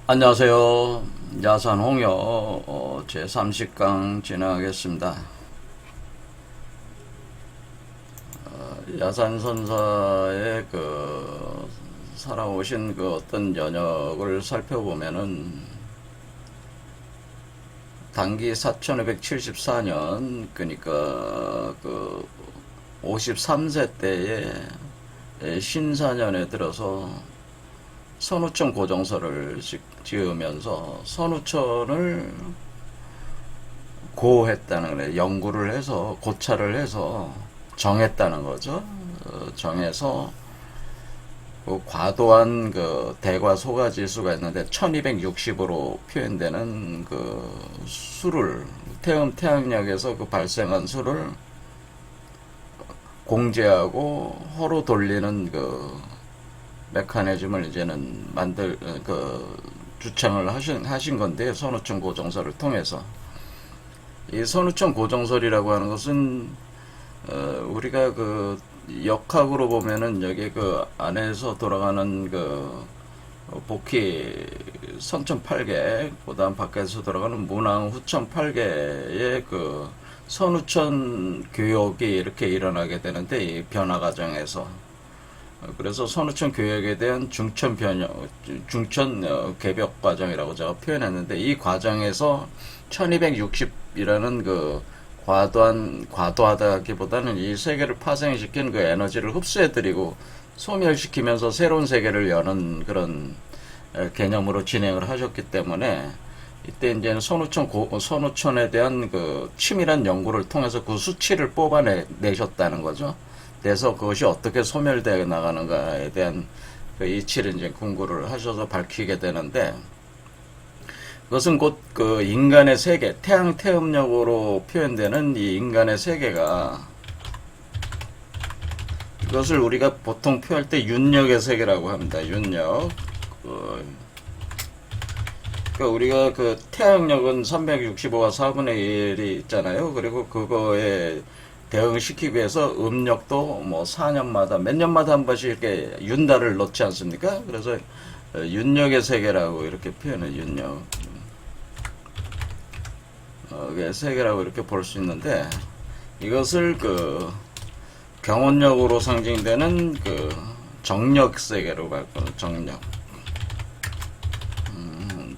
안녕하세요. 야산 홍여 제30강 진행하겠습니다. 야산 선사의 살아오신 어떤 연역을 살펴보면은 단기 4574년 그러니까 53세 때에 신사년에 들어서 선우천 고정서를 지으면서 선우천을 고했다는 거예요. 연구를 해서 고찰을 해서 정했다는 거죠. 정해서 과도한 대과 소가 지수가 있는데 1260으로 표현되는 수를 태양력에서 발생한 수를 공제하고 허로 돌리는 메커니즘을 이제는 주창을 하신 건데, 선우천 고정설을 통해서. 이 선우천 고정설이라고 하는 것은, 우리가 역학으로 보면은 여기 안에서 돌아가는 복희 선천 8개, 그 다음 밖에서 돌아가는 문항 후천 8개의 선우천 교역이 이렇게 일어나게 되는데, 이 변화 과정에서. 그래서 선우천 교역에 대한 중천 개벽 과정이라고 제가 표현했는데, 이 과정에서 1260이라는 과도하다기보다는 이 세계를 파생시킨 에너지를 흡수해드리고 소멸시키면서 새로운 세계를 여는 그런 개념으로 진행을 하셨기 때문에, 이때 이제 선우천에 대한 치밀한 연구를 통해서 그 수치를 뽑아내셨다는 거죠. 그래서 그것이 어떻게 소멸되어 나가는가에 대한 이치를 이제 궁구를 하셔서 밝히게 되는데, 그것은 곧 인간의 세계, 태양 태음력으로 표현되는 이 인간의 세계가, 이것을 우리가 보통 표현할 때 윤력의 세계라고 합니다. 윤력. 그러니까 우리가 태양력은 365가 4분의 1이 있잖아요. 그리고 그거에 대응시키기 위해서 음력도 뭐 4년마다 몇 년마다 한 번씩 이렇게 윤달을 넣지 않습니까? 그래서 윤력의 세계라고 이렇게 표현해. 윤력 세계라고 이렇게 볼 수 있는데, 이것을 경원력으로 상징되는 정력 세계로 바꾸는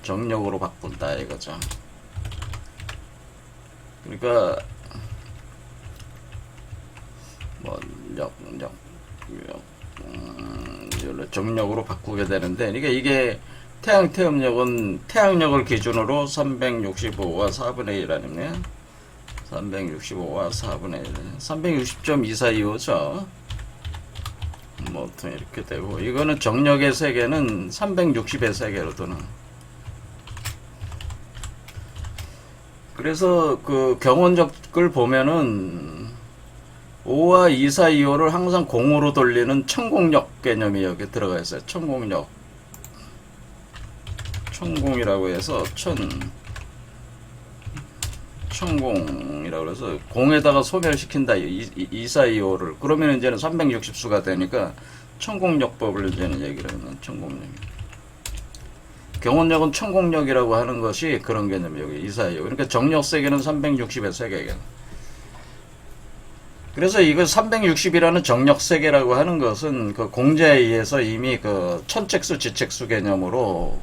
정력으로 바꾼다 이거죠. 그러니까 정력으로 바꾸게 되는데, 그러니까 이게 태양 태음력은 태양력을 기준으로 365와 4분의 1 아니면 365와 4분의 1, 360.2425죠. 뭐 이렇게 되고, 이거는 정력의 세계는 360의 세계로 도는. 그래서 경원적을 보면은 5와 2, 4, 2호를 항상 공으로 돌리는 천공력 개념이 여기 들어가 있어요. 천공력. 천공이라고 해서 천공이라고 해서 공에다가 소멸시킨다. 2, 4, 2호를. 그러면 이제는 360수가 되니까 천공력법을 이제는 얘기를 하는 천공력. 경원력은 천공력이라고 하는 것이 그런 개념이 여기 2, 4, 2호. 그러니까 정력 세계는 360의 세계가. 그래서 이거 360이라는 정력 세계라고 하는 것은 공자에 의해서 이미 천책수 지책수 개념으로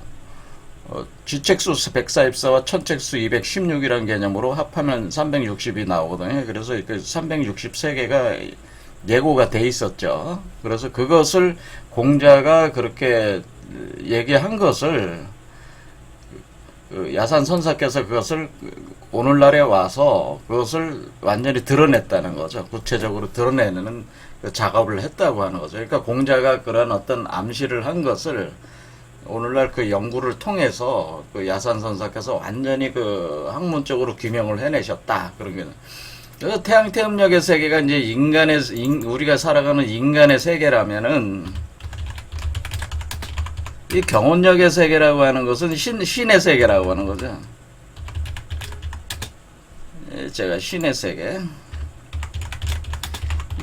지책수 144와 천책수 216이라는 개념으로 합하면 360이 나오거든요. 그래서 360세계가 예고가 돼 있었죠. 그래서 그것을 공자가 그렇게 얘기한 것을 야산 선사께서 그것을 오늘날에 와서 그것을 완전히 드러냈다는 거죠. 구체적으로 드러내는 작업을 했다고 하는 거죠. 그러니까 공자가 그런 어떤 암시를 한 것을 오늘날 연구를 통해서 야산 선사께서 완전히 학문적으로 규명을 해내셨다. 그런 게. 그래서 태양 태음력의 세계가 이제 우리가 살아가는 인간의 세계라면은, 이 경원력의 세계라고 하는 것은 신의 세계라고 하는 거죠. 제가 신의 세계.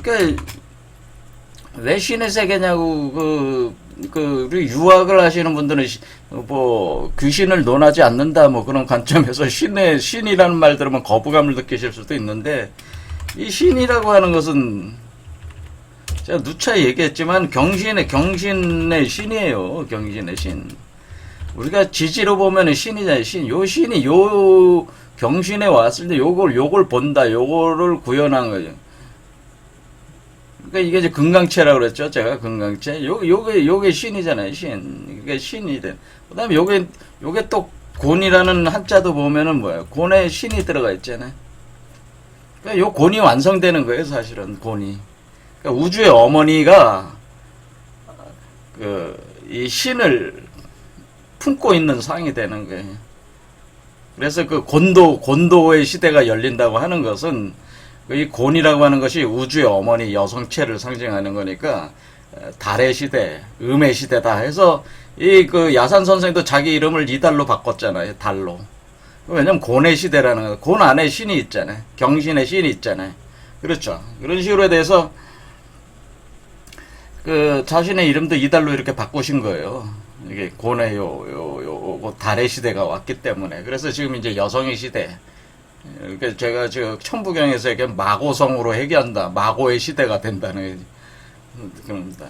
그러니까 왜 신의 세계냐고 우리 유학을 하시는 분들은 뭐 귀신을 논하지 않는다 뭐 그런 관점에서 신이라는 말 들으면 거부감을 느끼실 수도 있는데, 이 신이라고 하는 것은 제가 누차 얘기했지만 경신의 신이에요. 경신의 신. 우리가 지지로 보면은 신이잖아요. 요 신이 요 경신에 왔을 때 요걸 본다. 요거를 구현한 거죠. 그러니까 이게 이제 금강채라고 그랬죠. 제가 금강채. 요게 신이잖아요. 신. 이게 신이 돼. 그 다음에 요게 또 곤이라는 한자도 보면은 뭐예요? 곤에 신이 들어가 있잖아요. 그러니까 요 곤이 완성되는 거예요. 사실은 곤이. 그러니까 우주의 어머니가 이 신을 품고 있는 상이 되는 거예요. 그래서 그 곤도의 시대가 열린다고 하는 것은 이 곤이라고 하는 것이 우주의 어머니 여성체를 상징하는 거니까 달의 시대, 음의 시대다 해서 이 그 야산 선생도 자기 이름을 이달로 바꿨잖아요. 달로. 왜냐면 곤의 시대라는 거. 곤 안에 신이 있잖아요. 경신의 신이 있잖아요. 그렇죠. 그런 식으로 돼서 그 자신의 이름도 이달로 이렇게 바꾸신 거예요. 이게 곤의 달의 시대가 왔기 때문에. 그래서 지금 이제 여성의 시대. 그러니까 제가 저 천부경에서 이렇게 마고성으로 회귀한다. 마고의 시대가 된다는 그럽니다.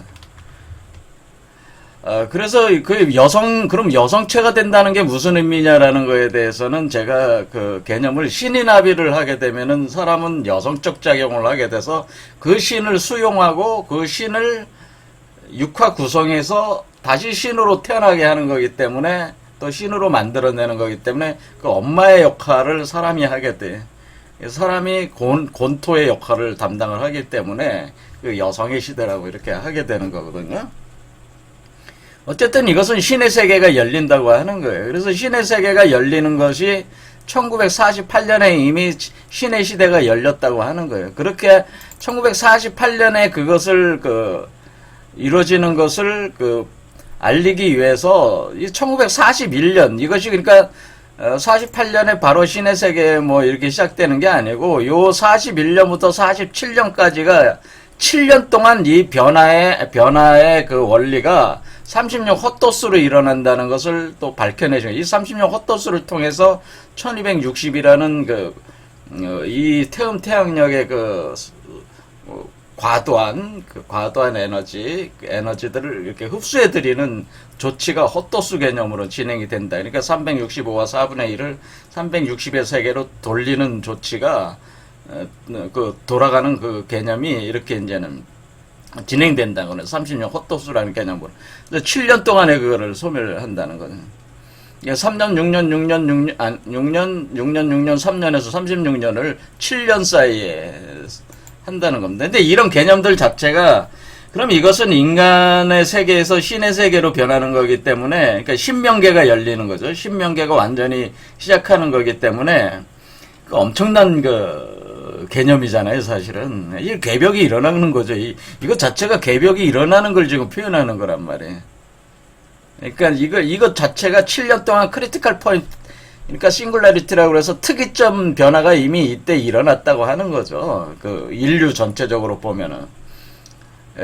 그래서 그럼 여성체가 된다는 게 무슨 의미냐라는 거에 대해서는 제가 그 개념을 신이나비를 하게 되면은 사람은 여성적 작용을 하게 돼서 그 신을 수용하고 그 신을 육화 구성해서 다시 신으로 태어나게 하는 거기 때문에, 또 신으로 만들어내는 거기 때문에 그 엄마의 역할을 사람이 하게 돼. 사람이 곤토의 역할을 담당을 하기 때문에 그 여성의 시대라고 이렇게 하게 되는 거거든요. 어쨌든 이것은 신의 세계가 열린다고 하는 거예요. 그래서 신의 세계가 열리는 것이 1948년에 이미 신의 시대가 열렸다고 하는 거예요. 그렇게 1948년에 그것을 이루어지는 것을 알리기 위해서 이 1941년 이것이 그러니까 48년에 바로 신의 세계 뭐 이렇게 시작되는 게 아니고 요 41년부터 47년까지가 7년 동안 이 변화의 그 원리가 36 헛도수로 일어난다는 것을 또 밝혀내죠. 이 36 헛도수를 통해서 1260이라는 이 태음태양력의 과도한 에너지들을 이렇게 흡수해드리는 조치가 헛도수 개념으로 진행이 된다. 그러니까 365와 4분의 1을 360의 세계로 돌리는 조치가 돌아가는 그 개념이 이렇게 이제는 진행된다고는 36 헛도수라는 개념으로. 7년 동안에 그거를 소멸한다는 거죠. 3년, 6년, 6년, 3년에서 36년을 7년 사이에 한다는 겁니다. 근데 이런 개념들 자체가, 그럼 이것은 인간의 세계에서 신의 세계로 변하는 거기 때문에, 그러니까 신명계가 열리는 거죠. 신명계가 완전히 시작하는 거기 때문에, 엄청난 개념이잖아요, 사실은. 이 개벽이 일어나는 거죠. 이것 자체가 개벽이 일어나는 걸 지금 표현하는 거란 말이에요. 그러니까 이것 자체가 7년 동안 크리티컬 포인트, 그러니까 싱글라리티라고 해서 특이점 변화가 이미 이때 일어났다고 하는 거죠. 인류 전체적으로 보면은.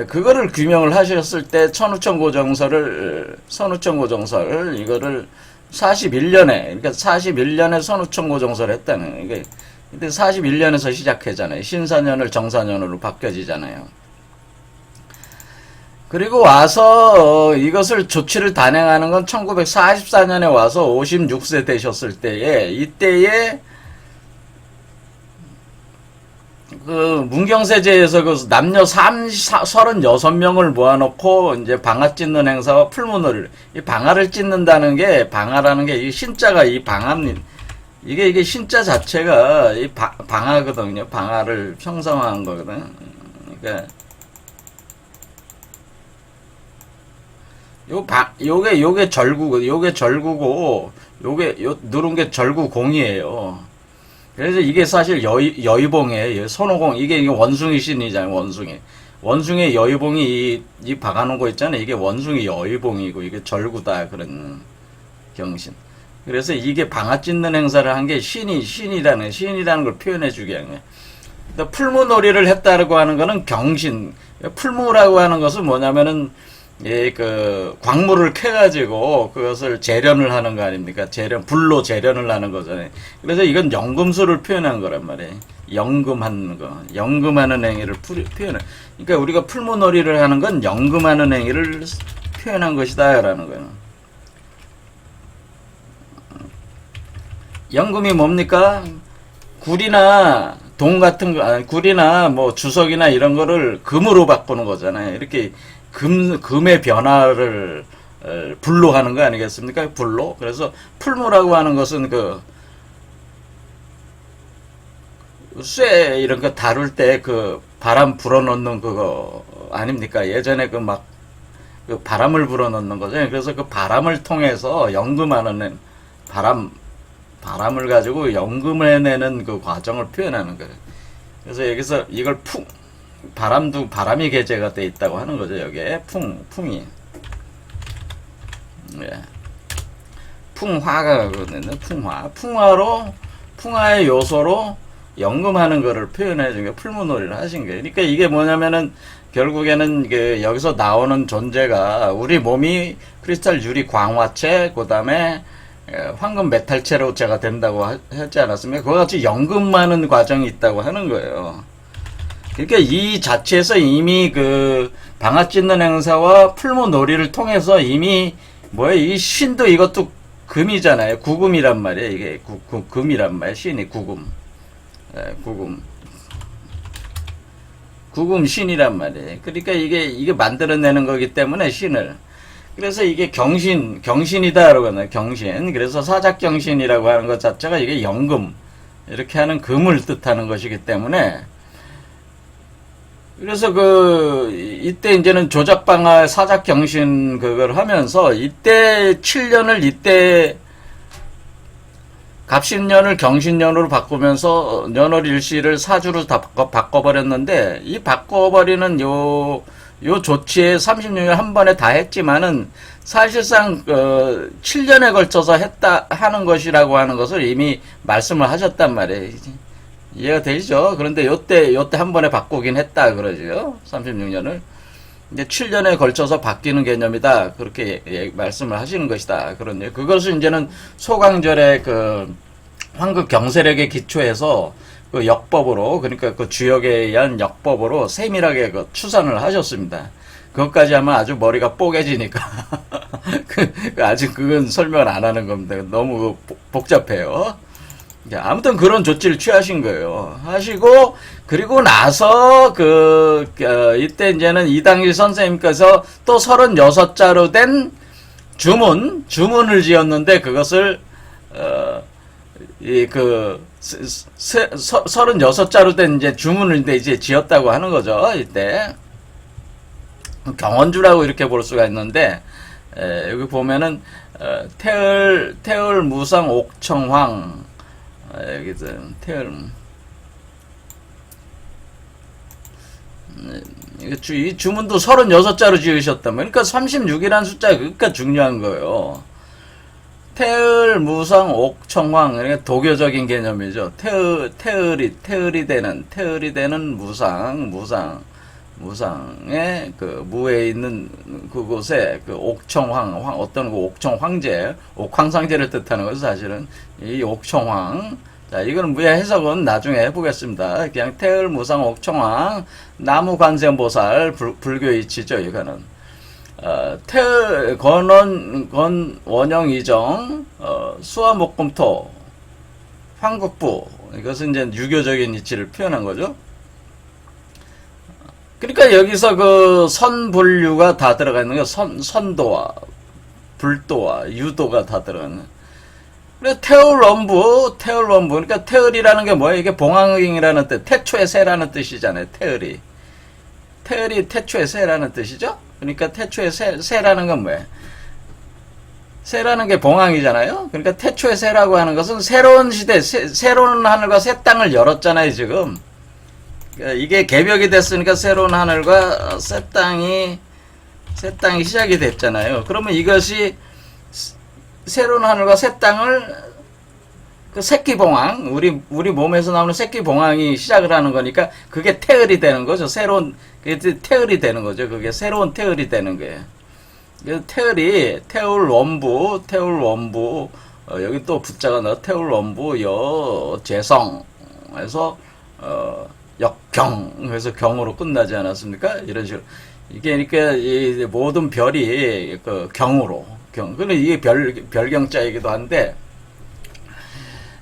그거를 규명을 하셨을 때 선우천 고정설을 이거를 41년에, 그러니까 41년에 선우천 고정설을 했다는, 이게 근데 41년에서 시작하잖아요. 신사년을 정사년으로 바뀌어지잖아요. 그리고 와서 이것을 조치를 단행하는 건 1944년에 와서 56세 되셨을 때에, 이때에 문경세제에서 남녀 36명을 모아놓고 이제 방아 찢는 행사와 풀문을, 이 방아를 찢는다는 게, 방아라는 게 이 신자가 이 방아입니다. 이게 신자 자체가 이 방아거든요. 방아를 형상화한 거거든요. 그러니까 요게 절구고, 누른 게 절구공이에요. 그래서 이게 사실 여의봉이에요. 손오공, 이게 원숭이 신이잖아요, 원숭이. 원숭이 여의봉이 이 박아놓은 거 있잖아요. 이게 원숭이 여의봉이고, 이게 절구다, 그런 경신. 그래서 이게 방아 찢는 행사를 한 게 신이라는 걸 표현해주게 하는 거예요. 풀무놀이를 했다고 하는 거는 경신. 풀무라고 하는 것은 뭐냐면은, 그 광물을 캐가지고 그것을 재련을 하는 거 아닙니까? 불로 재련을 하는 거잖아요. 그래서 이건 연금술을 표현한 거란 말이에요. 연금하는 거, 연금하는 행위를 표현해. 그러니까 우리가 풀무놀이를 하는 건 연금하는 행위를 표현한 것이다라는 거예요. 연금이 뭡니까? 굴이나 동 같은 거, 굴이나 뭐 주석이나 이런 거를 금으로 바꾸는 거잖아요. 이렇게 금의 변화를 불로 하는 거 아니겠습니까? 불로. 그래서 풀무라고 하는 것은 쇠 이런 거 다룰 때 그 바람 불어넣는 그거 아닙니까? 예전에 그 바람을 불어넣는 거죠. 그래서 그 바람을 통해서 연금하는 바람을 가지고 연금을 해내는 그 과정을 표현하는 거예요. 그래서 여기서 이걸 바람이 계제가 돼 있다고 하는 거죠. 여기에 풍이. 예. 풍화가 그거는 풍화의 요소로 연금하는 거를 표현해 준 게 풀무놀이를 하신 거예요. 그러니까 이게 뭐냐면은 결국에는 여기서 나오는 존재가 우리 몸이 크리스탈 유리 광화체, 그 다음에 황금 메탈체로체가 된다고 하지 않았습니까? 그와 같이 연금하는 과정이 있다고 하는 거예요. 그러니까 이 자체에서 이미 그 방아 찢는 행사와 풀무놀이를 통해서 이미 이 신도 이것도 금이잖아요. 구금이란 말이에요. 이게 금이란 말이에요. 신이 구금. 구금 신이란 말이에요. 그러니까 이게 만들어내는 거기 때문에 신을. 그래서 이게 경신이다 그러거든요. 경신. 그래서 사작경신이라고 하는 것 자체가 이게 연금, 이렇게 하는 금을 뜻하는 것이기 때문에. 그래서 이때 이제는 조작방아 사작경신 그걸 하면서 이때 7년을 이때 갑신년을 경신년으로 바꾸면서 년월일시를 사주로 다 바꿔버렸는데, 이 바꿔버리는 요 조치에 36년 한 번에 다 했지만은 사실상 7년에 걸쳐서 하는 것이라고 하는 것을 이미 말씀을 하셨단 말이에요. 이해가 되시죠? 그런데 요때 한 번에 바꾸긴 했다 그러죠. 36년을. 이제 7년에 걸쳐서 바뀌는 개념이다. 그렇게 말씀을 하시는 것이다. 그런데 그것을 이제는 소강절의 황금 경세력에 기초해서 역법으로, 그러니까 주역에 의한 역법으로 세밀하게 추산을 하셨습니다. 그것까지 하면 아주 머리가 뽀개지니까. 아직 그건 설명을 안 하는 겁니다. 너무 복잡해요. 아무튼 그런 조치를 취하신 거예요. 하시고, 그리고 나서, 이때 이제는 이당일 선생님께서 또 36자로 된 주문을 지었는데, 그것을, 36자로 된 이제 주문을 이제 지었다고 하는 거죠, 이때. 경원주라고 이렇게 볼 수가 있는데, 여기 보면은, 태을, 무상, 옥청황, 여기서 이 주문도 36자로 지으셨다면, 그러니까 36이라는 숫자가 그러니까 중요한 거예요. 태을, 무상, 옥청황, 그러니까 도교적인 개념이죠. 태을이 되는 무상의 무에 있는 그곳에 옥청황, 어떤 옥청황제, 옥황상제를 뜻하는 것은 사실은 이 옥청황. 자, 이거는 무예 해석은 나중에 해보겠습니다. 그냥 태을, 무상, 옥청황, 나무관세음보살, 불교 이치죠, 이거는. 태을, 원영, 이정, 수화목금토, 황국부. 이것은 이제 유교적인 이치를 표현한 거죠. 그러니까 여기서 선불유가 다 들어가 있는 거, 선도와 불도와 유도가 다 들어가는. 그래서 태을원부. 그러니까 태을이라는 게 뭐예요? 이게 봉황응이라는 뜻, 태초의 새라는 뜻이잖아요. 태을이 태초의 새라는 뜻이죠? 그러니까 태초의 새라는 건 뭐예요? 새라는 게 봉황이잖아요? 그러니까 태초의 새라고 하는 것은 새로운 시대, 새로운 하늘과 새 땅을 열었잖아요, 지금. 이게 개벽이 됐으니까 새로운 하늘과 새 땅이 시작이 됐잖아요. 그러면 이것이 새로운 하늘과 새 땅을 새끼봉황, 우리 몸에서 나오는 새끼봉황이 시작을 하는 거니까 그게 태을이 되는 거죠. 태을이 되는 거죠. 그게 새로운 태을이 되는 거예요. 태울 원부, 여기 또 붙자가 나 태울 원부, 재성에서, 역경, 해서 경으로 끝나지 않았습니까? 이런 식으로. 이게, 그러니까, 이 모든 별이, 그, 근데 이게 별경자이기도 한데,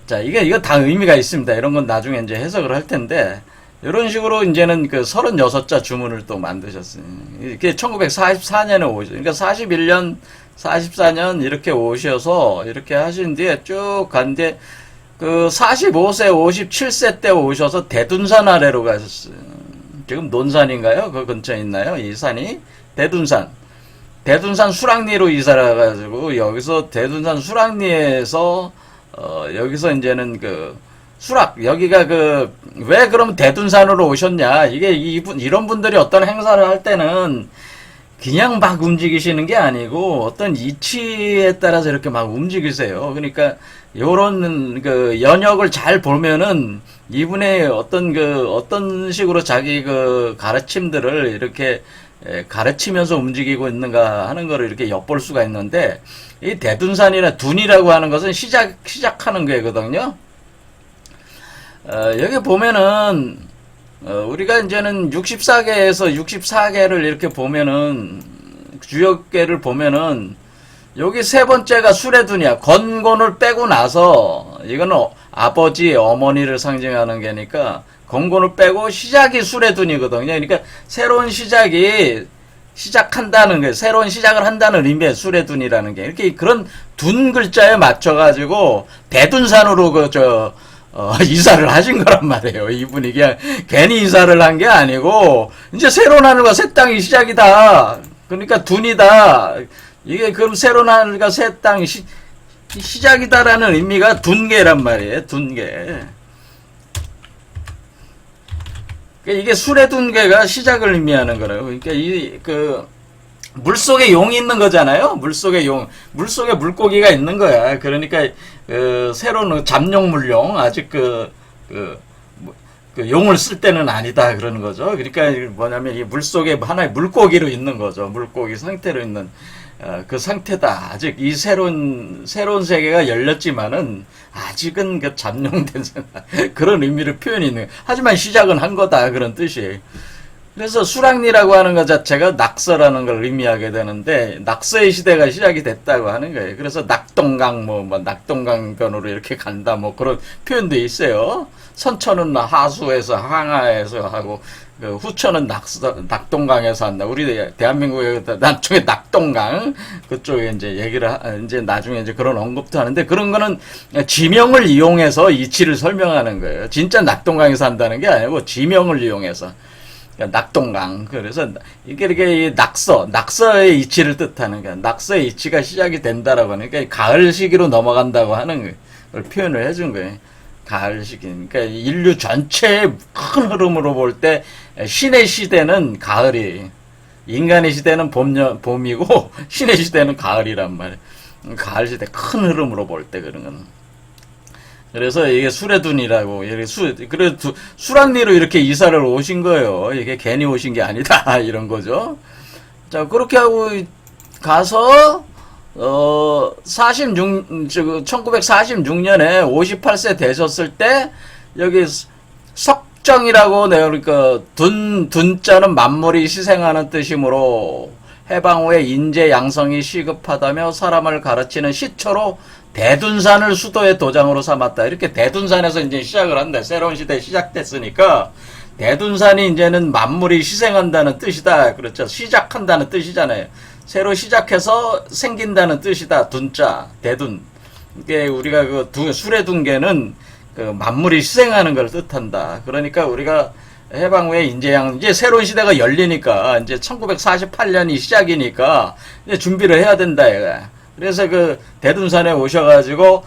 자, 이거 다 의미가 있습니다. 이런 건 나중에 이제 해석을 할 텐데, 이런 식으로 이제는 그 36자 주문을 또 만드셨어요. 이게 1944년에 오셔. 그러니까 41년, 44년 이렇게 오셔서 이렇게 하신 뒤에 쭉 간 뒤에 그 45세, 57세 때 오셔서 대둔산 아래로 가셨어요. 지금 논산인가요? 그 근처에 있나요? 이 산이? 대둔산 수락리로 이사를 가지고 여기서 대둔산 수락리에서 여기서 이제는 그 여기가 왜 그럼 대둔산으로 오셨냐? 이런 분들이 어떤 행사를 할 때는 그냥 막 움직이시는 게 아니고 어떤 이치에 따라서 이렇게 막 움직이세요. 그러니까 요런 그 연역을 잘 보면은 이분의 어떤 식으로 자기 그 가르침들을 이렇게 가르치면서 움직이고 있는가 하는 거를 이렇게 엿볼 수가 있는데, 이 대둔산이나 둔이라고 하는 것은 시작하는 거거든요. 여기 보면은, 우리가 이제는 64개를 이렇게 보면은, 주역계를 보면은, 여기 세 번째가 수레둔이야. 건곤을 빼고 나서, 이거는 아버지, 어머니를 상징하는 게니까, 건곤을 빼고 시작이 수레둔이거든요. 그러니까, 새로운 시작이, 시작한다는 거예요. 새로운 시작을 한다는 의미의 수레둔이라는 게. 이렇게 그런 둔 글자에 맞춰가지고, 대둔산으로 이사를 하신 거란 말이에요. 이분이 그냥 괜히 이사를 한 게 아니고, 이제 새로운 하늘과 새 땅이 시작이다. 그러니까 둔이다. 이게 그럼 새로운 하늘과 새 땅이 시작이다라는 의미가 둔계란 말이에요. 둔계. 이게 수레둔계가 시작을 의미하는 거래요. 그러니까 물속에 용이 있는 거잖아요. 물속에 물고기가 있는 거야. 그러니까 새로운 잡룡물용, 아직 용을 쓸 때는 아니다 그러는 거죠. 그러니까 뭐냐면 이 물속에 하나의 물고기로 있는 거죠. 물고기 상태로 있는 그 상태다. 아직 이 새로운 세계가 열렸지만은 아직은 그 잠룡된 그런 의미를 표현이 있는. 하지만 시작은 한 거다 그런 뜻이에요. 그래서 수락리라고 하는 것 자체가 낙서라는 걸 의미하게 되는데, 낙서의 시대가 시작이 됐다고 하는 거예요. 그래서 낙동강, 낙동강변으로 이렇게 간다, 그런 표현도 있어요. 선천은 하수에서, 항하에서 하고, 후천은 낙동강에서 한다. 우리 대한민국의 남쪽에 낙동강, 그쪽에 이제 나중에 이제 그런 언급도 하는데, 그런 거는 지명을 이용해서 이치를 설명하는 거예요. 진짜 낙동강에서 한다는 게 아니고, 지명을 이용해서. 낙동강. 그래서 이게 낙서의 이치를 뜻하는 거야. 낙서의 이치가 시작이 된다라고 하니까 가을 시기로 넘어간다고 하는 걸 표현을 해준 거예요. 가을 시기. 그러니까 인류 전체의 큰 흐름으로 볼 때 신의 시대는 가을이, 인간의 시대는 봄이고 신의 시대는 가을이란 말이에요. 가을 시대 큰 흐름으로 볼 때 그런 거는. 그래서 이게 수레둔이라고, 그래서 수락리로 이렇게 이사를 오신 거예요. 이게 괜히 오신 게 아니다. 이런 거죠. 자, 그렇게 하고 가서, 1946년에 58세 되셨을 때, 여기 석정이라고, 그러니까, 둔자는 만물이 희생하는 뜻이므로, 해방 후에 인재 양성이 시급하다며 사람을 가르치는 시초로 대둔산을 수도의 도장으로 삼았다. 이렇게 대둔산에서 이제 시작을 한다. 새로운 시대 시작됐으니까 대둔산이 이제는 만물이 희생한다는 뜻이다. 그렇죠. 시작한다는 뜻이잖아요. 새로 시작해서 생긴다는 뜻이다. 둔자, 대둔. 이게 우리가 수레둔계는 만물이 희생하는 걸 뜻한다. 그러니까 우리가 해방 후에 이제 새로운 시대가 열리니까 이제 1948년이 시작이니까 이제 준비를 해야 된다. 이거야. 그래서 대둔산에 오셔가지고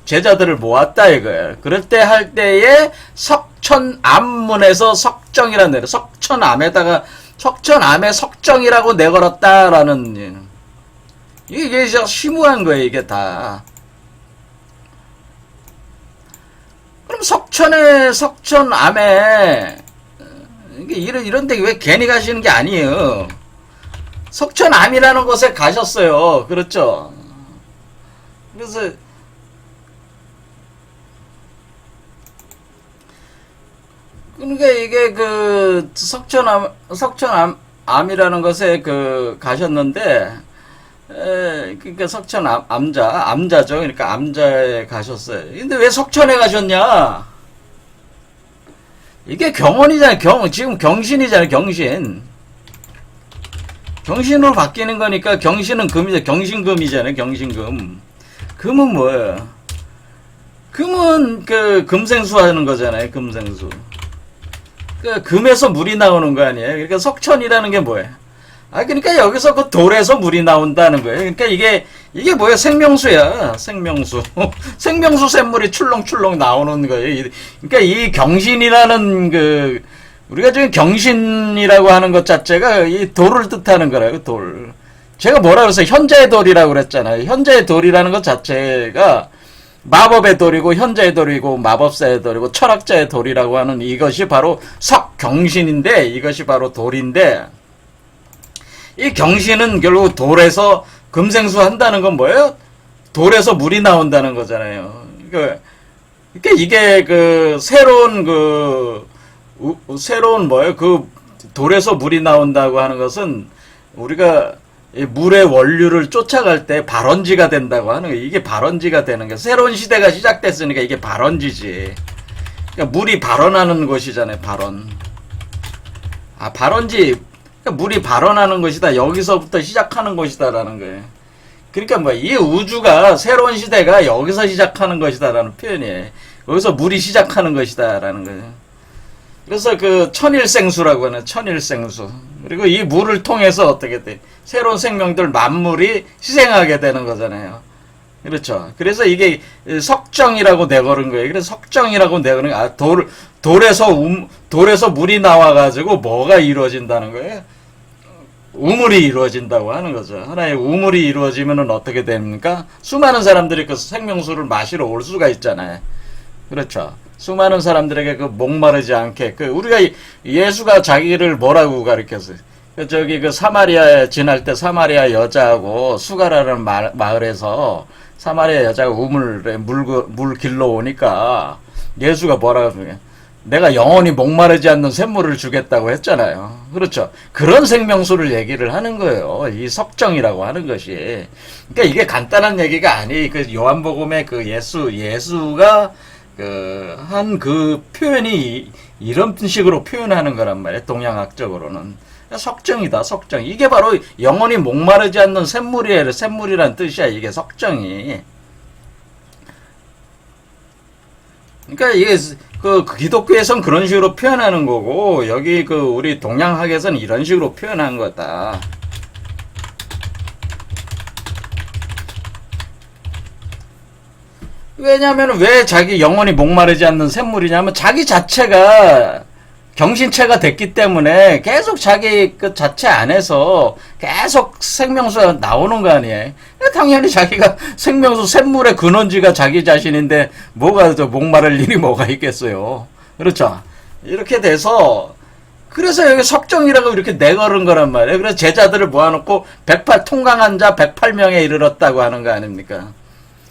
제자들을 모았다 이거예요. 그럴 때 할 때에 석천암문에서 석정이라는 데로, 석천암에다가 석천암에 석정이라고 내걸었다라는, 이게 진짜 심오한 거예요. 이게 다. 그럼 석천암에 이런 데 왜 괜히 가시는 게 아니에요. 석천암이라는 곳에 가셨어요. 그렇죠? 그래서 그러니까 이게 그 석천암이라는 곳에 그 가셨는데, 그러니까 암자죠. 그러니까 암자에 가셨어요. 근데 왜 석천에 가셨냐? 이게 경원이잖아요. 지금 경신이잖아요. 경신으로 바뀌는 거니까 경신은 금이죠. 경신금이잖아요. 경신금. 금은 뭐예요? 금은 그 금생수 하는 거잖아요. 금생수. 그 금에서 물이 나오는 거 아니에요? 그러니까 석천이라는 게 뭐예요? 그러니까 여기서 그 돌에서 물이 나온다는 거예요. 그러니까 이게 뭐예요? 생명수야. 생명수. 생명수 샘물이 출렁출렁 나오는 거예요. 그러니까 이 경신이라는 우리가 지금 경신이라고 하는 것 자체가 이 돌을 뜻하는 거라고, 돌. 제가 뭐라 그랬어요? 현자의 돌이라고 그랬잖아요. 현자의 돌이라는 것 자체가 마법의 돌이고, 현자의 돌이고, 마법사의 돌이고, 철학자의 돌이라고 하는 이것이 바로 석경신인데, 이것이 바로 돌인데, 이 경신은 결국 돌에서 금생수 한다는 건 뭐예요? 돌에서 물이 나온다는 거잖아요. 그러니까 이게 새로운 뭐예요? 돌에서 물이 나온다고 하는 것은 우리가 이 물의 원류를 쫓아갈 때 발원지가 된다고 하는 거예요. 이게 발원지가 되는 거예요. 새로운 시대가 시작됐으니까 이게 발원지지. 그러니까 물이 발원하는 것이잖아요. 발원지. 그러니까 물이 발원하는 것이다. 여기서부터 시작하는 것이다라는 거예요. 그러니까 이 우주가 새로운 시대가 여기서 시작하는 것이다라는 표현이에요. 여기서 물이 시작하는 것이다라는 거예요. 그래서 천일생수라고 하는 천일생수. 그리고 이 물을 통해서 어떻게 돼? 새로운 생명들 만물이 희생하게 되는 거잖아요. 그렇죠. 그래서 이게 석정이라고 내걸은 거예요. 그래서 석정이라고 내걸은 거예요. 돌에서 물이 나와가지고 뭐가 이루어진다는 거예요? 우물이 이루어진다고 하는 거죠. 하나의 우물이 이루어지면은 어떻게 됩니까? 수많은 사람들이 그 생명수를 마시러 올 수가 있잖아요. 그렇죠. 수많은 사람들에게 목마르지 않게, 우리가 예수가 자기를 뭐라고 가르쳤어요? 사마리아에 지날 때 사마리아 여자하고 수가라는 마을에서 사마리아 여자가 우물에 물 길러 오니까 예수가 뭐라고 그래요? 내가 영원히 목마르지 않는 샘물을 주겠다고 했잖아요. 그렇죠. 그런 생명수를 얘기를 하는 거예요. 이 석정이라고 하는 것이. 그러니까 이게 간단한 얘기가 아니. 요한복음의 예수가 한 표현이 이런 식으로 표현하는 거란 말이에요. 동양학적으로는. 석정이다, 석정. 이게 바로 영원히 목마르지 않는 샘물이에요. 샘물이란 뜻이야, 이게 석정이. 그러니까 이게 기독교에선 그런 식으로 표현하는 거고, 여기 우리 동양학에서는 이런 식으로 표현한 거다. 왜냐하면 왜 자기 영원히 목마르지 않는 샘물이냐면 자기 자체가 경신체가 됐기 때문에 계속 자기 자체 안에서 계속 생명수가 나오는 거 아니에요. 당연히 자기가 생명수 샘물의 근원지가 자기 자신인데 뭐가 더 목마를 일이 뭐가 있겠어요. 그렇죠. 이렇게 돼서 그래서 여기 석정이라고 이렇게 내걸은 거란 말이에요. 그래서 제자들을 모아놓고 통강한 자 108명에 이르렀다고 하는 거 아닙니까?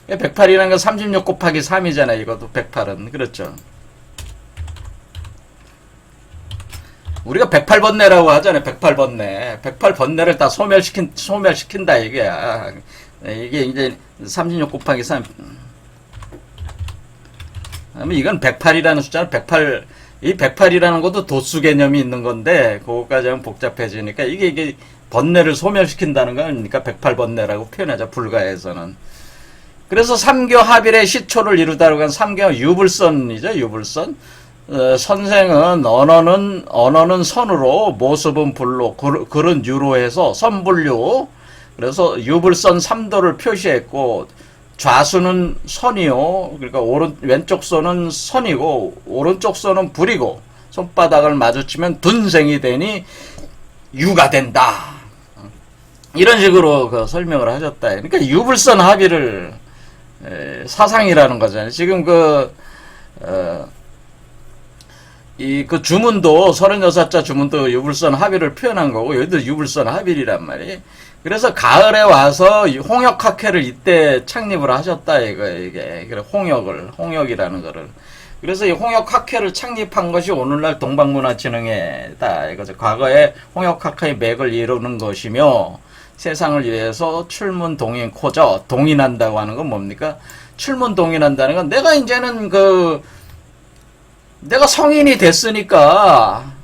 108이라는 건 36 곱하기 3이잖아요. 이것도 108은. 그렇죠. 우리가 108번뇌라고 하잖아요. 108번뇌. 108번뇌를 다 소멸시킨다, 이게야. 이게 이제 36 곱하기 3. 이건 108이라는 숫자는 이 108이라는 것도 도수 개념이 있는 건데, 그거까지 하면 복잡해지니까, 이게 번뇌를 소멸시킨다는 거 아닙니까? 108번뇌라고 표현하자, 불가에서는. 그래서 삼교 합일의 시초를 이루다라고 한 삼교 유불선이죠, 유불선. 선생은 언어는 선으로, 모습은 불로, 글은 유로 해서 선불유. 그래서 유불선 3도를 표시했고, 좌수는 선이요. 그러니까 왼쪽 손은 선이고, 오른쪽 손은 불이고, 손바닥을 마주치면 둔생이 되니 유가 된다. 이런 식으로 설명을 하셨다. 그러니까 유불선 합의를 사상이라는 거잖아요. 지금 그 주문도 36자 주문도 유불선 합의를 표현한 거고 여기도 유불선 합의란 말이에요. 그래서 가을에 와서 홍역학회를 이때 창립을 하셨다 이게. 그래 홍역이라는 거를. 그래서 이 홍역학회를 창립한 것이 오늘날 동방문화진흥회다 이거죠. 과거에 홍역학회의 맥을 이루는 것이며 세상을 위해서 출문동인코죠. 동인한다고 하는 건 뭡니까? 출문동인한다는 건 내가 이제는 내가 성인이 됐으니까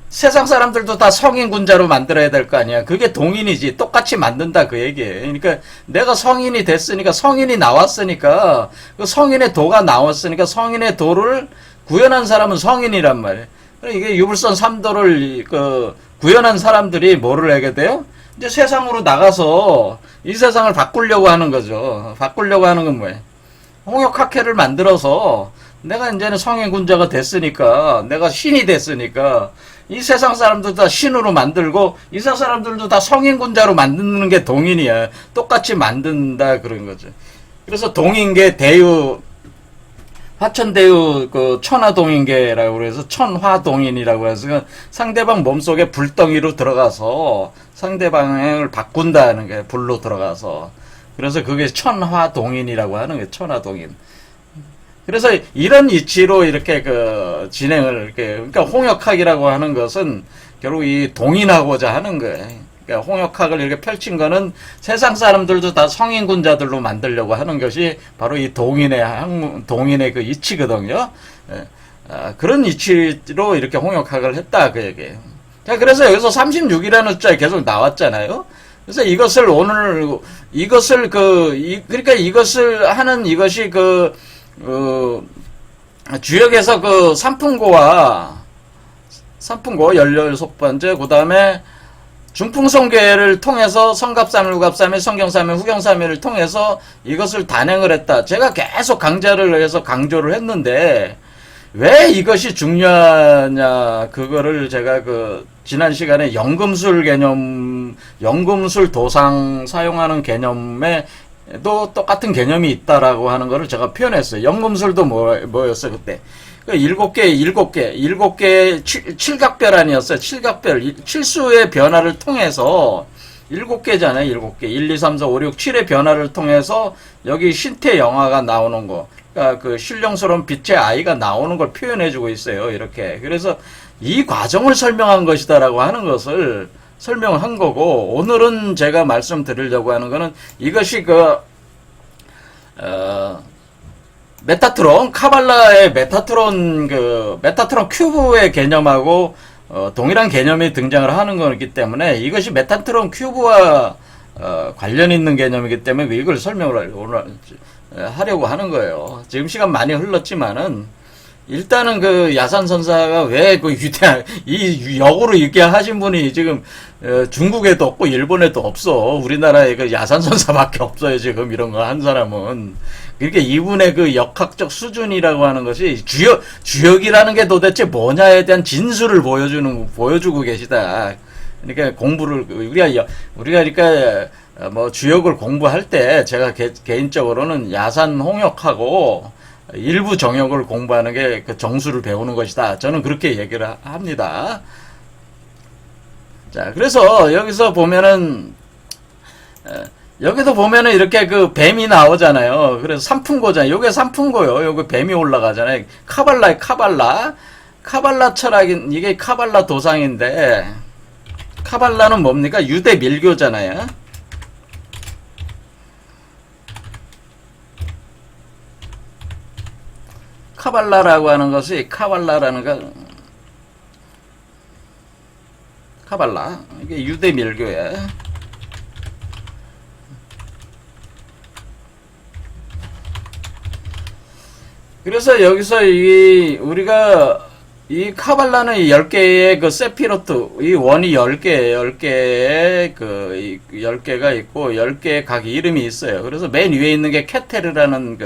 세상 사람들도 다 성인군자로 만들어야 될 거 아니야. 그게 동인이지. 똑같이 만든다 그 얘기예요. 그러니까 내가 성인이 됐으니까 성인이 나왔으니까 그 성인의 도가 나왔으니까 성인의 도를 구현한 사람은 성인이란 말이에요. 이게 유불선 3도를 구현한 사람들이 뭐를 하게 돼요? 이제 세상으로 나가서 이 세상을 바꾸려고 하는 거죠. 바꾸려고 하는 건 뭐예요? 홍역학회를 만들어서 내가 이제는 성인군자가 됐으니까 내가 신이 됐으니까 이 세상 사람들도 다 신으로 만들고 이 세상 사람들도 다 성인군자로 만드는 게 동인이야. 똑같이 만든다 그런 거죠. 그래서 동인계 대유 화천대유 천하동인계라고 그래서 천화동인이라고 해서 상대방 몸속에 불덩이로 들어가서 상대방을 바꾼다는 게 불로 들어가서 그래서 그게 천화동인이라고 하는 게 천하동인. 그래서 이런 이치로 이렇게 진행을 그러니까 홍역학이라고 하는 것은 결국 이 동인하고자 하는 거예요. 그러니까 홍역학을 이렇게 펼친 거는 세상 사람들도 다 성인군자들로 만들려고 하는 것이 바로 이 동인의 그 이치거든요. 그런 이치로 이렇게 홍역학을 했다 그 얘기예요. 자, 그래서 여기서 36이라는 숫자 계속 나왔잖아요. 그래서 그러니까 이것을 하는 이것이 주역에서 삼풍고와 16번째, 그 다음에 중풍성계를 통해서 성갑삼일, 우갑삼일, 성경삼일, 후경삼일을 통해서 이것을 단행을 했다. 제가 계속 강좌를 해서 강조를 했는데, 왜 이것이 중요하냐, 그거를 제가 지난 시간에 연금술 도상 사용하는 개념에 또 똑같은 개념이 있다라고 하는 거를 제가 표현했어요. 연금술도 뭐였어요, 그때? 7개, 칠각별 아니었어요. 칠각별, 칠수의 변화를 통해서, 7개잖아요, 7개. 1, 2, 3, 4, 5, 6, 7의 변화를 통해서, 여기 신태 영화가 나오는 거. 그러니까 신령스러운 빛의 아이가 나오는 걸 표현해주고 있어요, 이렇게. 그래서 이 과정을 설명한 것이다라고 하는 것을 설명을 한 거고, 오늘은 제가 말씀드리려고 하는 거는 이것이 메타트론, 카발라의 메타트론 큐브의 개념하고, 동일한 개념이 등장을 하는 거기 때문에 이것이 메타트론 큐브와, 관련 있는 개념이기 때문에 이걸 설명을 오늘 하려고 하는 거예요. 지금 시간 많이 흘렀지만은, 일단은 야산선사가 왜 이 역으로 이렇게 하신 분이 지금, 중국에도 없고 일본에도 없어. 우리나라에 야산선사밖에 없어요. 지금 이런 거 한 사람은. 그러니까 이분의 역학적 수준이라고 하는 것이 주역이라는 게 도대체 뭐냐에 대한 진술을 보여주고 계시다. 그러니까 공부를, 우리가 그러니까, 주역을 공부할 때 제가 개인적으로는 야산 홍역하고 일부 정역을 공부하는 게 정수를 배우는 것이다. 저는 그렇게 얘기를 합니다. 자, 그래서 여기서 보면은, 여기도 보면은 이렇게 뱀이 나오잖아요. 그래서 삼풍고잖아요. 요게 삼풍고요. 요게 뱀이 올라가잖아요. 카발라 철학인, 이게 카발라 도상인데, 카발라는 뭡니까? 유대 밀교잖아요. 카발라라고 하는 것이, 카발라. 이게 유대 밀교야. 그래서 여기서 우리가 이 카발라는 10개의 세피로트, 이 원이 10개의 10개가 있고 10개의 각 이름이 있어요. 그래서 맨 위에 있는 게 케테르라는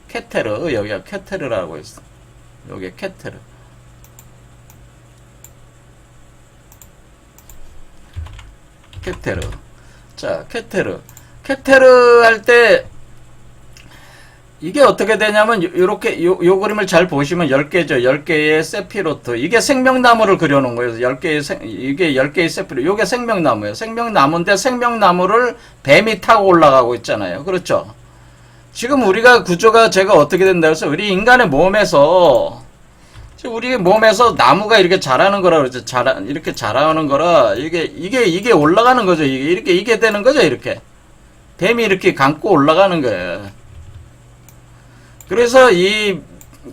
케테르, 여기가 케테르라고 있어. 여기 케테르. 자, 케테르 할 때 이게 어떻게 되냐면 요렇게 요 그림을 잘 보시면 10개죠. 10개의 세피로트. 이게 생명나무를 그려 놓은 거예요. 10개의 이게 10개의 세피로트. 요게 생명나무예요. 생명나무인데 생명나무를 뱀이 타고 올라가고 있잖아요. 그렇죠? 지금 우리가 구조가 제가 어떻게 된다고 해서 우리 인간의 몸에서 우리 몸에서 나무가 이렇게 자라는 거라 그러죠. 이렇게 자라는 거라 이게 올라가는 거죠. 이게 되는 거죠. 이렇게 뱀이 이렇게 감고 올라가는 거예요. 그래서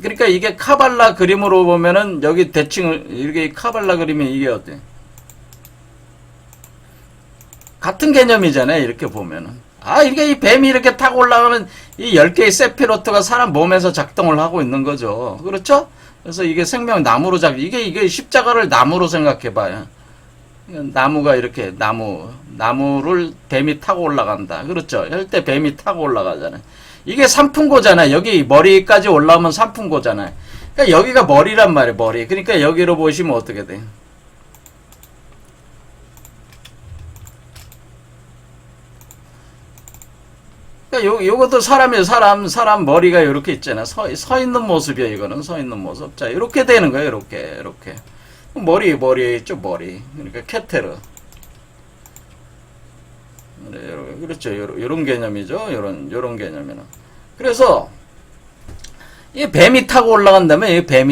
그러니까 이게 카발라 그림으로 보면은 여기 대칭을 이렇게 카발라 그림이 이게 어때? 같은 개념이잖아요. 이렇게 보면은. 이렇게 이 뱀이 이렇게 타고 올라가면 이 10개의 세피로트가 사람 몸에서 작동을 하고 있는 거죠. 그렇죠? 그래서 이게 생명 나무로 이게 십자가를 나무로 생각해 봐요. 나무가 이렇게 나무를 뱀이 타고 올라간다. 그렇죠? 할 때 뱀이 타고 올라가잖아요. 이게 삼풍고잖아요. 여기 머리까지 올라오면 삼풍고잖아요. 그러니까 여기가 머리란 말이에요. 머리. 그러니까 여기로 보시면 어떻게 돼요? 그러니까 요것도 사람이에요. 사람 머리가 이렇게 있잖아요. 서 있는 모습이에요. 이거는 서 있는 모습. 자, 이렇게 되는 거예요. 이렇게. 머리에 있죠. 머리. 그러니까 케테르. 그렇죠. 요런 개념이죠. 요런 개념이는. 그래서, 이 뱀이 타고 올라간다면, 뱀.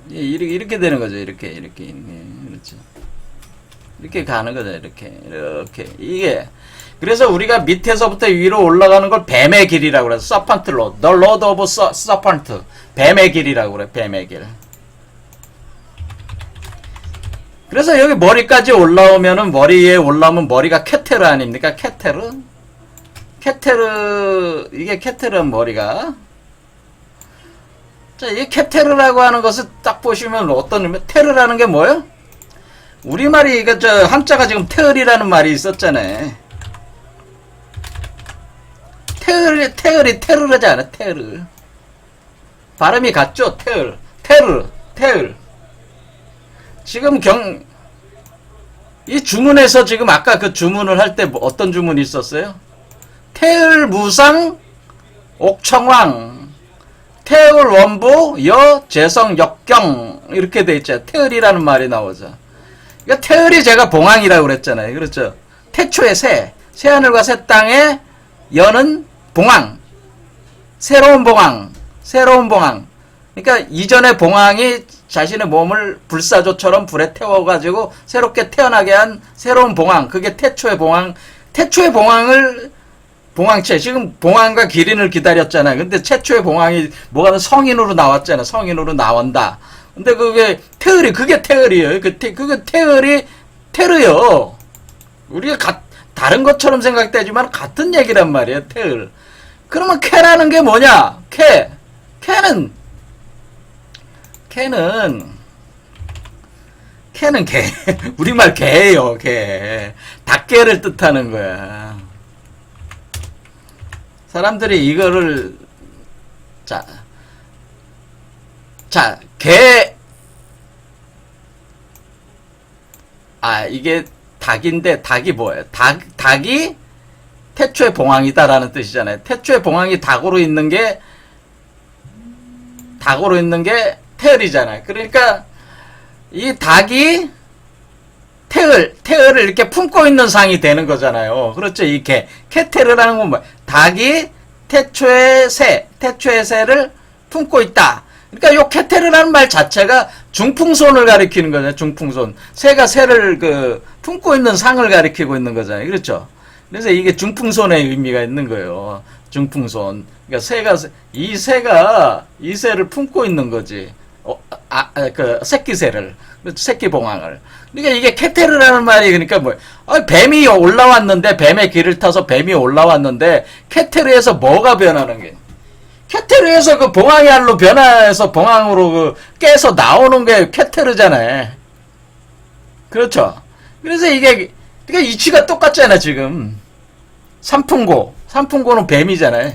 이렇게 되는 거죠. 이렇게. 그렇죠. 이렇게 가는 거죠. 이렇게. 이게. 그래서 우리가 밑에서부터 위로 올라가는 걸 뱀의 길이라고 그래요. 서펀트 로드. The road of serpent. 뱀의 길이라고 그래요. 뱀의 길. 그래서 여기 머리까지 올라오면은 머리에 올라오면 머리가 케테르 아닙니까? 케테르, 이게 케테르 머리가. 자, 이 케테르라고 하는 것을 딱 보시면 어떤 의미? 테르라는 게 뭐예요? 우리말이 이거 한자가 지금 테을이라는 말이 있었잖아요. 테을이 테르르지 않아? 테르. 발음이 같죠? 테을. 지금 이 주문에서 지금 아까 그 주문을 할 때 어떤 주문이 있었어요? 태을 무상 옥청왕 태을 원부 여 재성 역경 이렇게 돼 있죠. 태을이라는 말이 나오죠. 그러니까 태을이 제가 봉황이라고 그랬잖아요. 그렇죠? 태초의 새하늘과 새 땅에 여는 봉황, 새로운 봉황. 그러니까 이전의 봉황이 자신의 몸을 불사조처럼 불에 태워가지고 새롭게 태어나게 한 새로운 봉황. 그게 태초의 봉황. 태초의 봉황을 봉황체. 지금 봉황과 기린을 기다렸잖아요. 근데 최초의 봉황이 뭐가 성인으로 나왔잖아요. 성인으로 나온다. 근데 그게 테을이에요. 그게 테르요. 우리가 다른 것처럼 생각되지만 같은 얘기란 말이에요. 테을. 그러면 캐라는 게 뭐냐? 캐는 개. 우리말 개예요, 개. 닭개를 뜻하는 거야. 사람들이 이거를, 개. 이게 닭인데, 닭이 뭐예요? 닭이 태초의 봉황이다라는 뜻이잖아요. 태초의 봉황이 닭으로 있는 게 테을이잖아요. 그러니까 이 닭이 테을을 이렇게 품고 있는 상이 되는 거잖아요. 그렇죠? 이 케테르라는 건 뭐야? 닭이 태초의 새를 품고 있다. 그러니까 요 케테르라는 말 자체가 중풍손을 가리키는 거잖아요. 중풍손. 새가 새를 품고 있는 상을 가리키고 있는 거잖아요. 그렇죠? 그래서 이게 중풍손의 의미가 있는 거예요. 중풍손. 그러니까 이 새를 품고 있는 거지. 새끼새를. 새끼봉황을. 그러니까 이게 케테르라는 말이 그러니까 뱀이 올라왔는데, 뱀의 길을 타서 뱀이 올라왔는데, 케테르에서 뭐가 변하는 게? 케테르에서 그 봉황의 알로 변화해서 봉황으로 깨서 나오는 게 케테르잖아요. 그렇죠? 그래서 그러니까 이치가 똑같잖아, 지금. 삼풍고는 뱀이잖아요.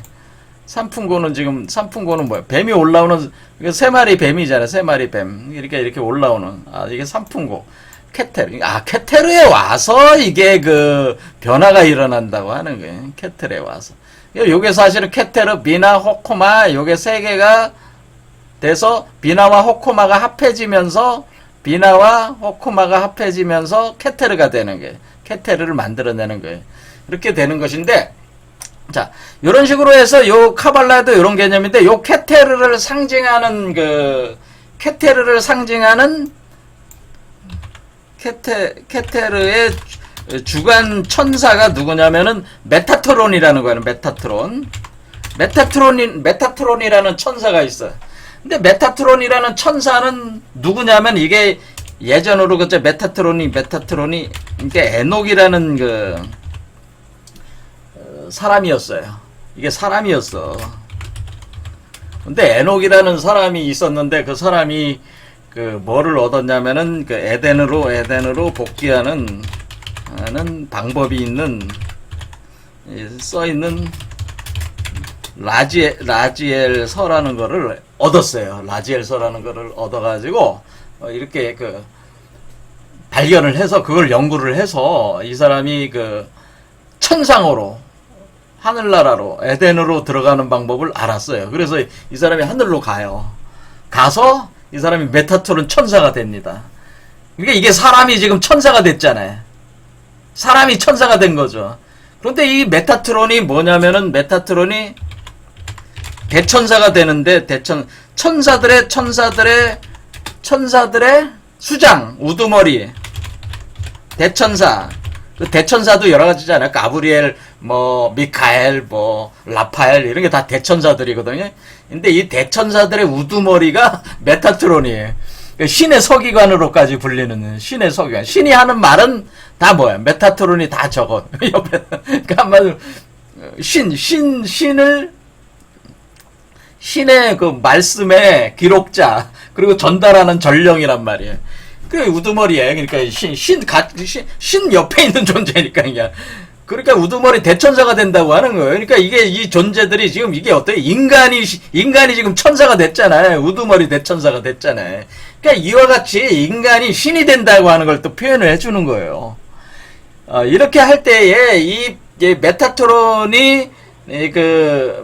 삼풍고는 뭐야? 뱀이 올라오는, 세 마리 뱀이잖아, 세 마리 뱀. 이렇게 올라오는. 이게 삼풍고. 케테르. 아, 케테르에 와서 이게 그 변화가 일어난다고 하는 거예요. 케테르에 와서. 요게 사실은 케테르, 비나, 호코마 요게 세 개가 돼서 비나와 호코마가 합해지면서 비나와 호코마가 합해지면서 케테르가 되는 거예요. 케테르를 만들어내는 거예요. 이렇게 되는 것인데, 자, 요런 식으로 해서 요 카발라도 요런 개념인데, 요 케테르를 상징하는 케테르의 주관 천사가 누구냐면은 메타트론이라는 거예요. 메타트론이라는 천사가 있어요. 근데 메타트론이라는 천사는 누구냐면 이게 예전으로 그저 메타트론이 이게 에녹이라는 사람이었어요. 이게 사람이었어. 근데 에녹이라는 사람이 있었는데 그 사람이 뭐를 얻었냐면은 에덴으로 복귀하는 방법이 써 있는 라지엘서라는 거를 얻었어요. 라지엘서라는 거를 얻어가지고 이렇게 발견을 해서 그걸 연구를 해서 이 사람이 천상으로 하늘나라로 에덴으로 들어가는 방법을 알았어요. 그래서 이 사람이 하늘로 가서 이 사람이 메타트론 천사가 됩니다. 그러니까 이게 사람이 지금 천사가 됐잖아요. 사람이 천사가 된 거죠. 그런데 이 메타트론이 뭐냐면은 메타트론이 대천사가 되는데 천사들의 수장 우두머리 대천사. 그 대천사도 여러 가지잖아요. 가브리엘, 미카엘, 라파엘 이런 게 다 대천사들이거든요. 근데 이 대천사들의 우두머리가 메타트론이에요. 신의 서기관으로까지 불리는 신의 서기관. 신이 하는 말은 다 뭐야? 메타트론이 다 적어. 옆에. 그러니까 한마디로 신의 그 말씀의 기록자 그리고 전달하는 전령이란 말이에요. 그 우두머리에 그러니까 신 옆에 있는 존재니까 그냥. 그러니까 우두머리 대천사가 된다고 하는 거예요. 그러니까 이 존재들이 지금 이게 어때요? 인간이 지금 천사가 됐잖아요. 우두머리 대천사가 됐잖아요. 그러니까 이와 같이 인간이 신이 된다고 하는 걸 또 표현을 해주는 거예요. 이렇게 할 때에 이 메타트론이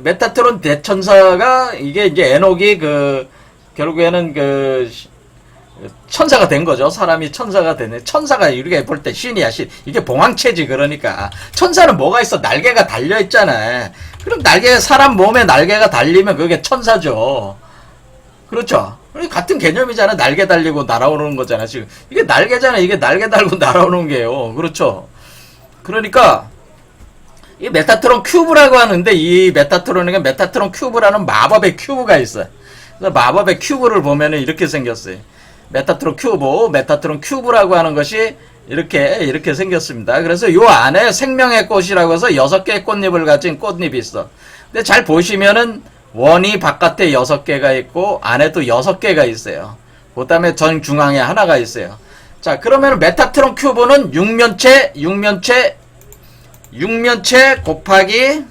메타트론 대천사가 이게 이제 에녹이 결국에는 천사가 된 거죠. 사람이 천사가 되네. 천사가 이렇게 볼 때 신이야, 신. 이게 봉황체지, 그러니까. 천사는 뭐가 있어? 날개가 달려있잖아. 그럼 사람 몸에 날개가 달리면 그게 천사죠. 그렇죠? 같은 개념이잖아. 날개 달리고 날아오는 거잖아, 지금. 이게 날개잖아. 이게 날개 달고 날아오는 게요. 그렇죠? 그러니까, 이 메타트론 큐브라고 하는데, 이 메타트론에게 메타트론 큐브라는 마법의 큐브가 있어요. 그래서 마법의 큐브를 보면은 이렇게 생겼어요. 메타트론 큐브라고 하는 것이 이렇게 생겼습니다. 그래서 요 안에 생명의 꽃이라고 해서 6개의 꽃잎을 가진 꽃잎이 있어. 근데 잘 보시면은 원이 바깥에 6개가 있고 안에도 6개가 있어요. 그 다음에 전 중앙에 하나가 있어요. 자, 그러면 메타트론 큐브는 육면체 곱하기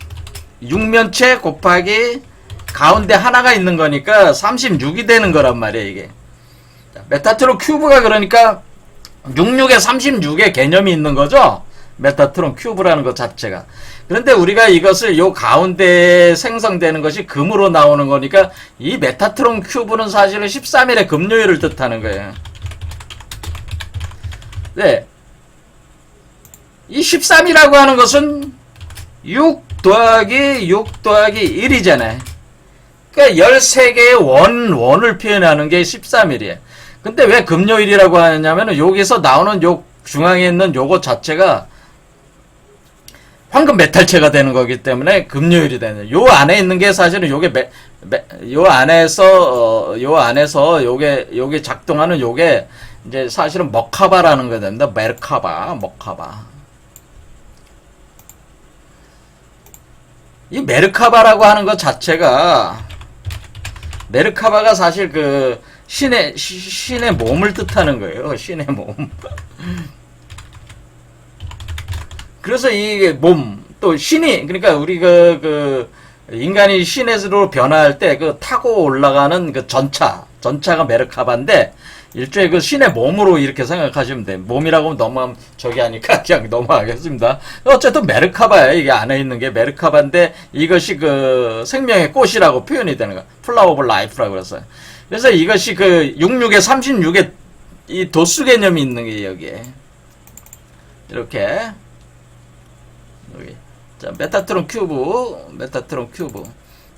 가운데 하나가 있는 거니까 36이 되는 거란 말이에요, 이게. 메타트론 큐브가 그러니까 66에 36의 개념이 있는 거죠. 메타트론 큐브라는 것 자체가. 그런데 우리가 이것을 요 가운데에 생성되는 것이 금으로 나오는 거니까 이 메타트론 큐브는 사실은 13일의 금요일을 뜻하는 거예요. 네. 이 13이라고 하는 것은 6 더하기 1이잖아요. 그러니까 13개의 원을 표현하는 게 13일이에요. 근데 왜 금요일이라고 하냐면은 여기서 나오는 요 중앙에 있는 요거 자체가 황금 메탈체가 되는 거기 때문에 금요일이 되는. 요 안에 있는 게 사실은 요게 요 안에서 요게 작동하는 요게 이제 사실은 머카바라는 거 됩니다. 머카바. 이 메르카바라고 하는 것 자체가 메르카바가 사실 신의 몸을 뜻하는 거예요. 신의 몸. 그래서 이 몸, 또 신이, 그러니까 우리 인간이 신으로 변화할 때 타고 올라가는 전차가 메르카바인데, 일종의 그 신의 몸으로 이렇게 생각하시면 돼요. 몸이라고 하면 너무 저기 하니까 그냥 넘어가겠습니다. 어쨌든 메르카바예요. 이게 안에 있는 게 메르카바인데 이것이 그 생명의 꽃이라고 표현이 되는 거야. 플라워 오브 라이프라고 그랬어요. 그래서 이것이 그 66에 36에 이 도수 개념이 있는 게 여기에 이렇게 여기 자 메타트론 큐브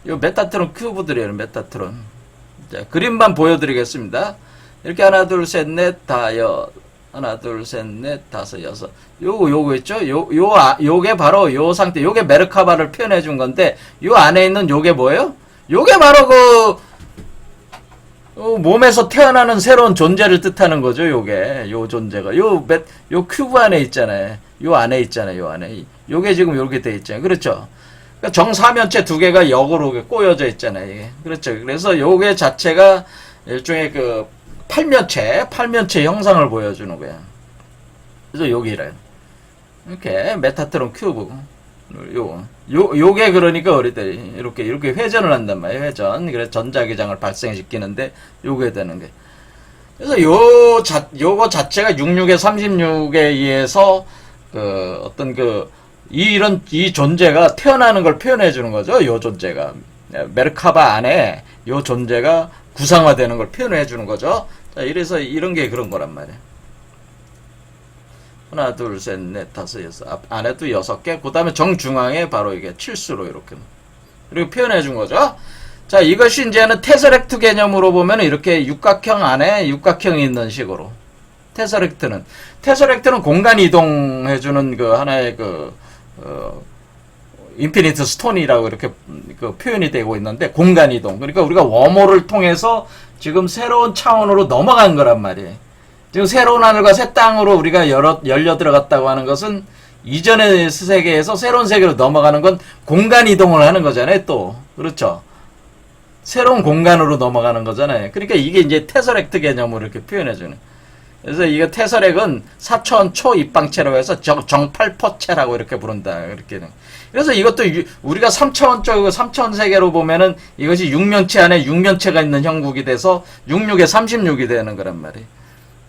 요 메타트론 큐브들이에요. 메타트론 자 그림만 보여드리겠습니다. 이렇게 하나 둘 셋 넷 다섯 하나 둘 셋 넷 다섯 여섯 요거 있죠? 요게 바로 요 상태 요게 메르카바를 표현해 준 건데 요 안에 있는 요게 뭐예요? 요게 바로 그 몸에서 태어나는 새로운 존재를 뜻하는 거죠. 요게 요 존재가 요 큐브 안에 있잖아요. 요 안에 있잖아요. 요 안에 요게 지금 요렇게 돼 있잖아요. 그렇죠? 그러니까 정사면체 두 개가 역으로 꼬여져 있잖아요. 이게. 그렇죠? 그래서 요게 자체가 일종의 그 팔면체 형상을 보여주는 거야. 그래서 여기를 이렇게 메타트론 큐브 요게 그러니까 우리들이 이렇게 회전을 한단 말이에요. 회전. 그래서 전자기장을 발생시키는데 요게 되는 게. 그래서 요거 자체가 66에 36에 의해서 그 어떤 그 이 존재가 태어나는 걸 표현해 주는 거죠. 요 존재가 메르카바 안에 요 존재가 구상화되는 걸 표현해 주는 거죠. 자, 이래서 이런 게 그런 거란 말이에요. 하나, 둘, 셋, 넷, 다섯, 여섯. 안에도 6개. 그 다음에 정중앙에 바로 이게 칠수로 이렇게. 그리고 표현해 준 거죠. 자, 이것이 이제는 테서렉트 개념으로 보면 이렇게 육각형 안에 육각형이 있는 식으로. 테서렉트는 공간 이동해주는 그 하나의 인피니트 스톤이라고 이렇게 그 표현이 되고 있는데 공간 이동. 그러니까 우리가 웜홀을 통해서 지금 새로운 차원으로 넘어간 거란 말이에요. 지금 새로운 하늘과 새 땅으로 우리가 열려 들어갔다고 하는 것은 이전의 세계에서 새로운 세계로 넘어가는 건 공간 이동을 하는 거잖아요, 또. 그렇죠. 새로운 공간으로 넘어가는 거잖아요. 그러니까 이게 이제 테서렉트 개념으로 이렇게 표현해주는. 그래서 이거 테서렉은 4차원 초입방체라고 해서 정팔포체라고 이렇게 부른다. 이렇게는. 그래서 이것도 우리가 3차원 세계로 보면은 이것이 육면체 안에 육면체가 있는 형국이 돼서 66에 36이 되는 거란 말이에요.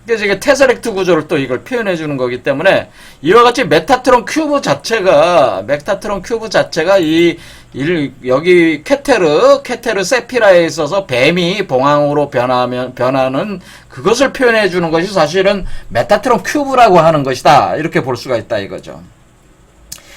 그래서 이게 테서렉트 구조를 또 이걸 표현해 주는 거기 때문에 이와 같이 메타트론 큐브 자체가 여기 케테르 세피라에 있어서 뱀이 봉황으로 변하는 그것을 표현해 주는 것이 사실은 메타트론 큐브라고 하는 것이다. 이렇게 볼 수가 있다 이거죠.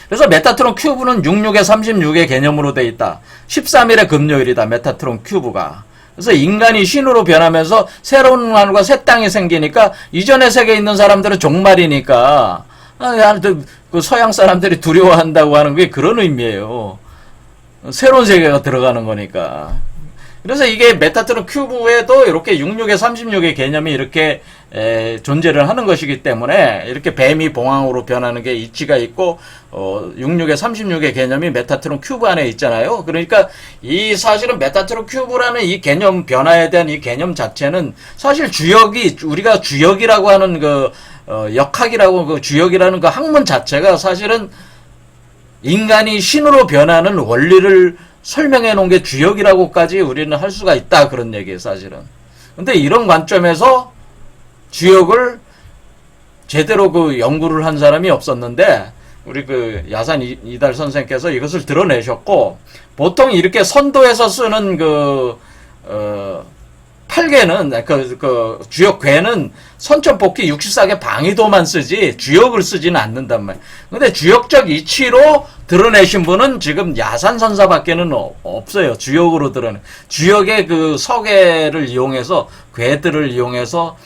그래서 메타트론 큐브는 66에 36의 개념으로 돼 있다. 13일의 금요일이다. 메타트론 큐브가. 그래서 인간이 신으로 변하면서 새로운 하늘과 새 땅이 생기니까 이전의 세계에 있는 사람들은 종말이니까 그 서양 사람들이 두려워한다고 하는 게 그런 의미예요. 새로운 세계가 들어가는 거니까. 그래서 이게 메타트론 큐브에도 이렇게 66에 36의 개념이 이렇게 존재를 하는 것이기 때문에 이렇게 뱀이 봉황으로 변하는 게 이치가 있고 66에 36의 개념이 메타트론 큐브 안에 있잖아요. 그러니까 이 사실은 메타트론 큐브라는 이 개념 변화에 대한 이 개념 자체는 사실 우리가 주역이라고 하는 역학이라고 그 주역이라는 그 학문 자체가 사실은 인간이 신으로 변하는 원리를 설명해 놓은 게 주역이라고까지 우리는 할 수가 있다. 그런 얘기예요, 사실은. 근데 이런 관점에서 주역을 제대로 그 연구를 한 사람이 없었는데, 우리 그 야산 이달 선생께서 이것을 드러내셨고, 보통 이렇게 선도에서 쓰는 팔괘는, 주역 궤는 선천복귀 64개 방위도만 쓰지, 주역을 쓰지는 않는단 말이에요. 근데 주역적 이치로 드러내신 분은 지금 야산선사밖에는 없어요. 주역으로 주역의 그 서계를 이용해서, 궤들을 이용해서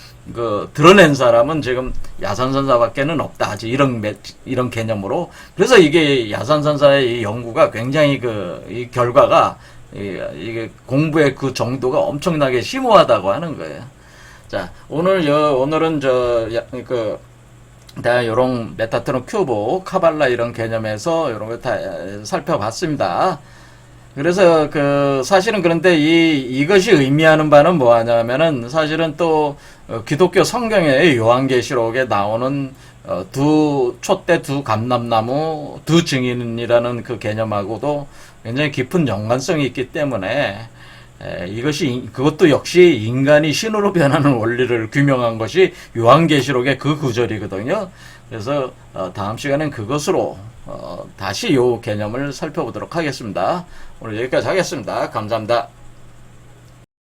드러낸 사람은 지금 야산선사밖에는 없다. 이런 개념으로. 그래서 이게 야산선사의 이 연구가 굉장히 이 결과가 이게 공부의 그 정도가 엄청나게 심오하다고 하는 거예요. 자, 오늘은 요런 메타트론 큐브, 카발라 이런 개념에서 이런 거 다 살펴봤습니다. 그래서 사실은 그런데 이것이 의미하는 바는 뭐하냐면은 사실은 또 기독교 성경의 요한계시록에 나오는 촛대 두 감람나무 두 증인이라는 그 개념하고도 굉장히 깊은 연관성이 있기 때문에 그것도 역시 인간이 신으로 변하는 원리를 규명한 것이 요한계시록의 그 구절이거든요. 그래서 다음 시간엔 그것으로 다시 요 개념을 살펴보도록 하겠습니다. 오늘 여기까지 하겠습니다. 감사합니다.